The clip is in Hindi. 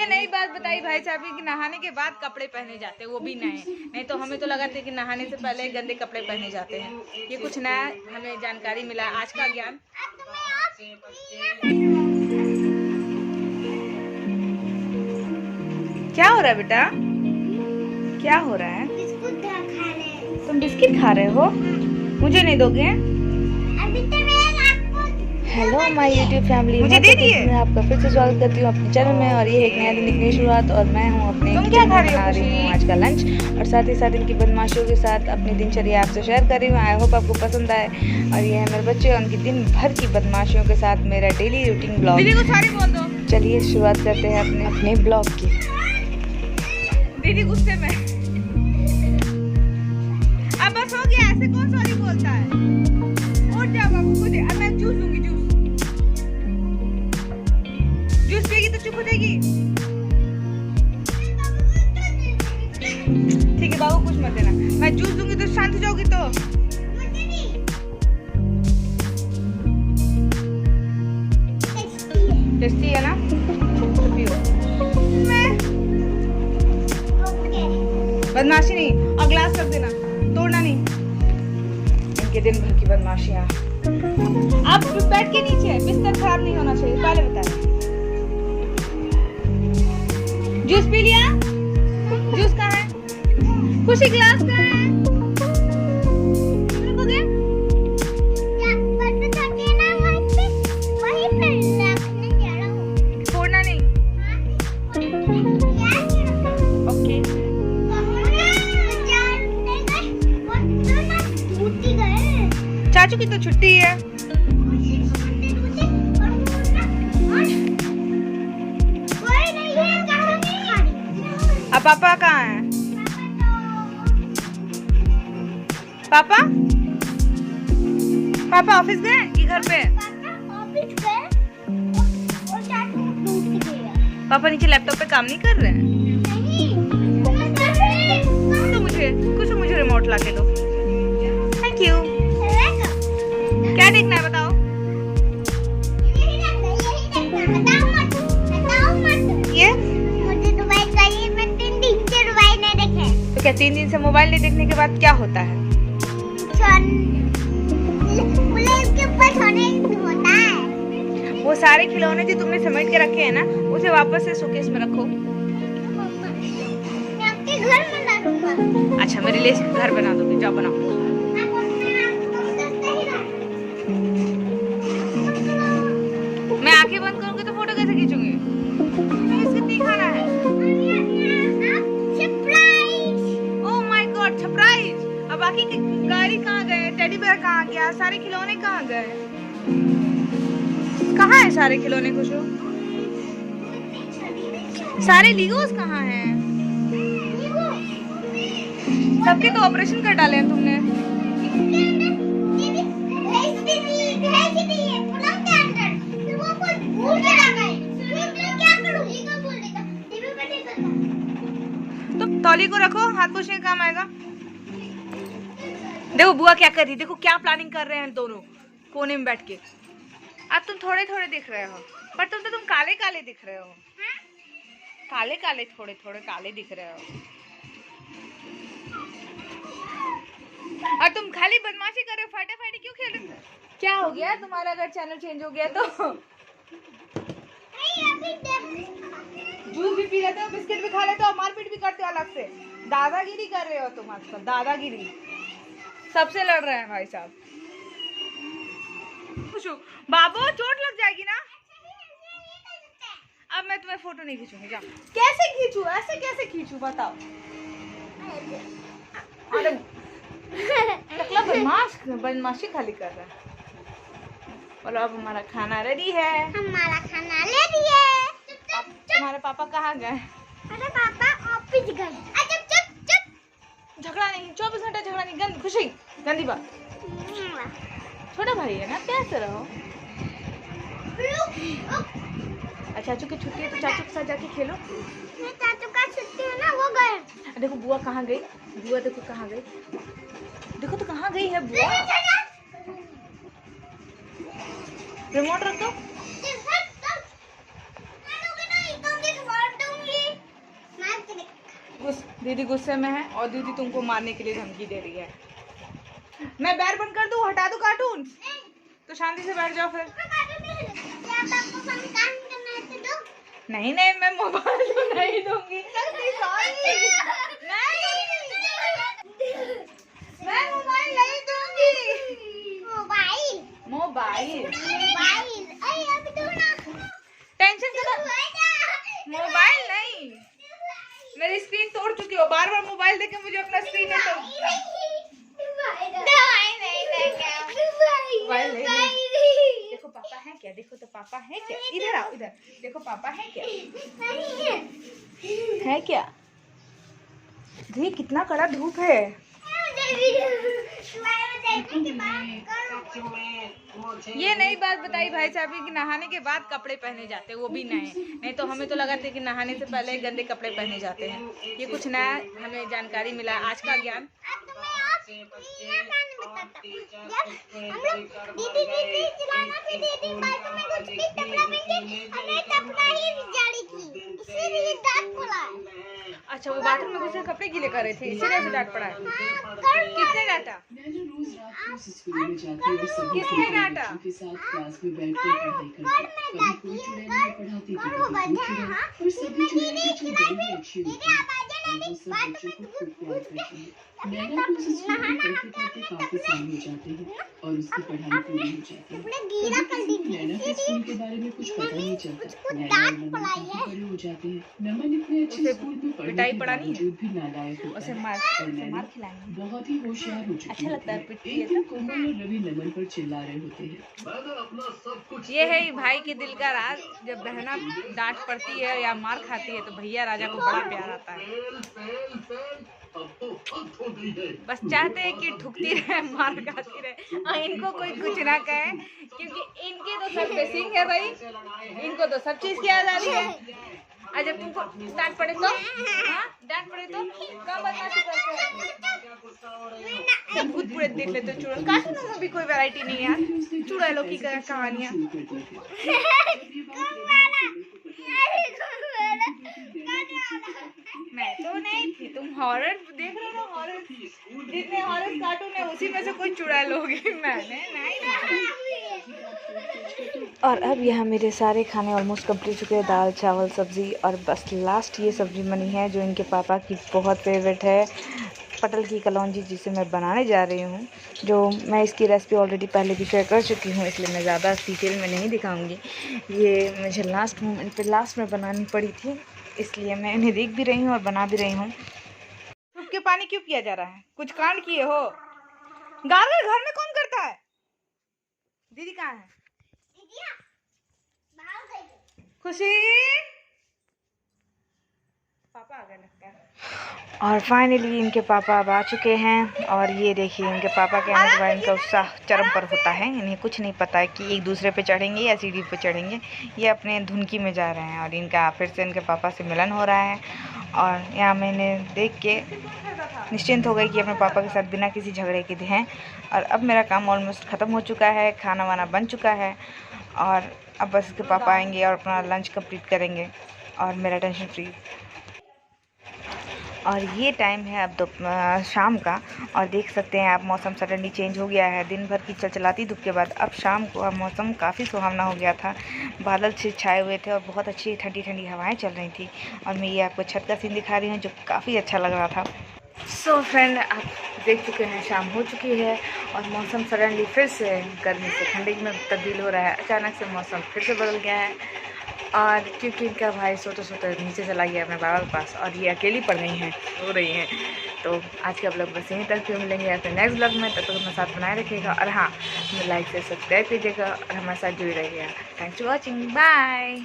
नई बात बताई भाई साहब कि नहाने के बाद कपड़े पहने जाते हैं, वो भी नए। नहीं तो हमें तो लगा था कि नहाने से पहले गंदे कपड़े पहने जाते हैं। ये कुछ नया हमें जानकारी मिला, आज का ज्ञान। क्या हो रहा है बेटा? क्या हो रहा है? बिस्कुट खा रहे हैं। तुम बिस्किट खा रहे हो? मुझे नहीं दोगे? अभी तो मैं आपको हेलो माय यूट्यूब फैमिली, मुझे दे दिए। मैं आपका फिर से स्वागत करती हूँ अपने चैनल में। और ये है एक नया दिन की नई शुरुआत और मैं हूँ अपने तुम क्या खा रही हो बना रही हूँ खुशी? आज का लंच और साथ ही साथ इनकी बदमाशियों के साथ अपनी दिनचर्या आपसे शेयर कर रही हूँ। आई होप आपको पसंद आए। और ये है मेरे बच्चे और उनकी दिन भर की बदमाशियों के साथ मेरा डेली रूटीन ब्लॉग। दीदी को सारी बोल दो। चलिए शुरुआत करते हैं अपने ब्लॉग की। दीदी गुस्से में। अब बस हो गया, ऐसे कौन सॉरी बोलता है? उठ जा बाबू, कुछ अब मैं जूस दूंगी। जूस पिएगी तो चुप हो जाएगी। ठीक है बाबू, कुछ मत देना। मैं जूस दूंगी तो शांत हो जाओगी। तो टेस्टी है ना, तो पियो। मैं बदमाशी नहीं, और ग्लास रख देना, तोड़ना नहीं। इनके दिन भर की बदमाशियां। आप बेड के नीचे, बिस्तर खराब नहीं होना चाहिए, पहले बताएं। जूस पी लिया? जूस कहाँ है? खुशी ग्लास कहाँ है? रखोगे? वहीं पे रखने जा रहा हूँ। तोड़ना नहीं। ओके। चाचू की तो छुट्टी है। अब पापा कहाँ है? पापा? पापा ऑफिस गए कि घर पे? पापा नीचे लैपटॉप पे काम नहीं कर रहे हैं? तो मुझे रिमोट ला के दो। Thank you. क्या देखना है बताओ? ये तो क्या 3 दिन से मोबाइल नहीं देखने के बाद क्या होता है? वो सारे खिलौने जो तुमने समेट के रखे हैं ना, उसे वापस से शोकेस में रखो। अच्छा, मेरे लिए घर बना दोगे? जाओ बनाओ। मैं आंखें बंद करूंगी तो फोटो कैसे खींचूंगी? कितनी खाना है? Oh my God, surprise! अब बाकी की गाड़ी कहाँ गए? टेडी बेयर कहाँ गया? सारे खिलौने कहाँ गए? कहाँ है सारे खिलौने? खुशू, सारे लीगोस कहाँ हैं? सबके तो ऑपरेशन कर डाले हैं तुमने। तो तौली को रखो, हाथ पोछने का काम आएगा। देखो बुआ क्या कर रही है, देखो क्या प्लानिंग कर रहे हैं दोनों कोने में बैठ के। अब तुम थोड़े थोड़े दिख रहे हो, पर तुम काले काले दिख रहे हो। काले काले, थोड़े थोड़े काले दिख रहे हो। और तुम खाली बदमाशी कर रहे हो, फाटा फाटी क्यों खेल रहे हो? क्या हो गया तुम्हारा? अगर चैनल चेंज हो गया तो जूस भी पी लेते हो, बिस्किट भी खा लेते हो, मारपीट भी करते हो अलग से। दादागिरी कर रहे हो तुम आजकल, दादागिरी। सबसे लड़ रहे हैं भाई साहब। बाबू चोट लग जाएगी ना। अब मैं तुम्हें फोटो नहीं खींचूंगी, जाओ। कैसे खींचूं? ऐसे कैसे खींचूं बताओ? अरे टकला बदमाशी खाली कर रहा है। बोलो अब हमारा खाना रेडी है। हमारा खाना रेडी है। तुम्हारे पापा कहाँ गए? अरे पापा ऑफिस गए। चुप चुप चुप। झगड़ा नहीं, 24 घंटा झगड़ा नहीं। गंदी खुशी, गंदी बात। छोटा भाई है ना, प्यार से रहो। अच्छा, चाचू की छुट्टी है तो चाचू के साथ जाके खेलो। चाचू का छुट्टी है ना, वो गए। देखो बुआ कहाँ गई? बुआ देखो कहाँ गई? देखो तो कहाँ गई है बुआ? रिमोट रख दो। दीदी गुस्से में है और दीदी तुमको मारने के लिए धमकी दे रही है। मैं बैर बंद कर दूं, हटा दूं कार्टून? तो शांति से बैठ जाओ फिर। नहीं नहीं, मैं मोबाइल तो नहीं दूंगी। मैं मोबाइल नहीं दूंगी। मोबाइल टेंशन से मोबाइल नहीं, मेरी स्क्रीन तोड़ चुकी हो। बार बार मोबाइल देके मुझे अपना स्क्रीन है तो देखो पापा है क्या, देखो तो पापा है क्या, इधर आओ, इधर देखो पापा है क्या, है क्या? देखिए कितना कड़ा धूप है। ये नई बात बताई भाई साहब कि नहाने के बाद कपड़े पहने जाते हैं, वो भी नए। नहीं तो हमें तो लगा था कि नहाने से पहले गंदे कपड़े पहने जाते हैं। ये कुछ नया हमें जानकारी मिला, आज का ज्ञान। अच्छा, वो बाथरूम में घुसे कपड़े गीले कर रहे थे, इसीलिए से डांट पड़ा है। किसने डांटा? किसने डांटा? नैना को उस स्कूल में पढ़ते काफी साल हो जाते हैं और उसकी पढ़ाई पूरी हो जाती है। नैना के स्कूल के बारे में कुछ पता नहीं चलता। नैना और नमन काफी बड़े हो जाते हैं। नमन इतने अच्छे स्कूल में पढ़ने के बावजूद भी नालायक होता है और नैना बहुत ही होशियार हो चुकी है। एक दिन कोमल और रवि नमन पर चिल्ला रहे होते हैं। ये है भाई के दिल का राज। जब बहना डांट पड़ती है या मार खाती है तो भैया राजा को बड़ा प्यार आता है। बस चाहते हैं कि ठुकती रहे, मार खाती रहे और इनको कोई कुछ ना कहे, क्योंकि इनके तो सर पे सिंह है भाई, इनको तो सब चीज की आजादी है। और जब तुमको डांट पड़े तो, हाँ डांट पड़े तो कम बदमाशी करते हैं। भूत पूरे देख लेते हो। चुड़ैल कार्टूनों में भी कोई वैरायटी नहीं है यार, चुड़ैलों की कहानियाँ। मैं तो नहीं थी, तुम हॉरर देख रहे हो। हॉरर जितने हॉरर कार्टून है उसी में से कोई चुड़ैल होगी। मैंने नहीं। और अब यहाँ मेरे सारे खाने ऑलमोस्ट कंप्लीट चुके हैं, दाल चावल सब्ज़ी, और बस लास्ट ये सब्ज़ी बनी है जो इनके पापा की बहुत फेवरेट है, पटल की कलौंजी, जिसे मैं बनाने जा रही हूँ। जो मैं इसकी रेसिपी ऑलरेडी पहले भी शेयर कर चुकी हूँ, इसलिए मैं ज़्यादा डिटेल में नहीं दिखाऊंगी। ये मुझे लास्ट मोमेंट पे लास्ट में बनानी पड़ी थी, इसलिए मैं इन्हें देख भी रही हूँ और बना भी रही हूँ। धूप के पानी क्यों पिया जा रहा है? कुछ कांड किए हो? गार्गल घर में कौन करता है? दीदी कहाँ है? खुशी पापा आ गए लगता है। और फाइनली इनके पापा अब आ चुके हैं, और ये देखिए इनके पापा के आने के बाद इनका उत्साह चरम पर होता है। इन्हें कुछ नहीं पता है कि एक दूसरे पे चढ़ेंगे या सीढ़ी पे चढ़ेंगे। ये अपने धुनकी में जा रहे हैं और इनका फिर से इनके पापा से मिलन हो रहा है। और यहाँ मैंने देख के निश्चिंत हो गई कि अपने पापा के साथ बिना किसी झगड़े के हैं। और अब मेरा काम ऑलमोस्ट ख़त्म हो चुका है, खाना वाना बन चुका है, और अब बस इसके पापा आएंगे और अपना लंच कंप्लीट करेंगे और मेरा टेंशन फ्री। और ये टाइम है अब शाम का, और देख सकते हैं आप मौसम सडनली चेंज हो गया है। दिन भर की चलचलाती धूप के बाद अब शाम को अब मौसम काफ़ी सुहावना हो गया था। बादल से छाए हुए थे और बहुत अच्छी ठंडी ठंडी हवाएं चल रही थी। और मैं ये आपको छत का सीन दिखा रही हूँ जो काफ़ी अच्छा लग रहा था। सो फ्रेंड, आप देख चुके हैं शाम हो चुकी है और मौसम सडनली फिर से गर्मी से ठंडी में तब्दील हो रहा है। अचानक से मौसम फिर से बदल गया है, और क्योंकि इनका भाई सोते सोते नीचे चला गया अपने बाबा के पास और ये अकेली पड़ गई हैं, रो रही हैं। तो आज का ब्लॉग बस यहीं तक, फिर मिलेंगे या फिर नेक्स्ट ब्लॉग में। तब तक अपने साथ बनाए रखिएगा, और हाँ, लाइक से सब्सक्राइब कीजिएगा और हमारे साथ जुड़े रहिएगा। Thanks for watching, bye.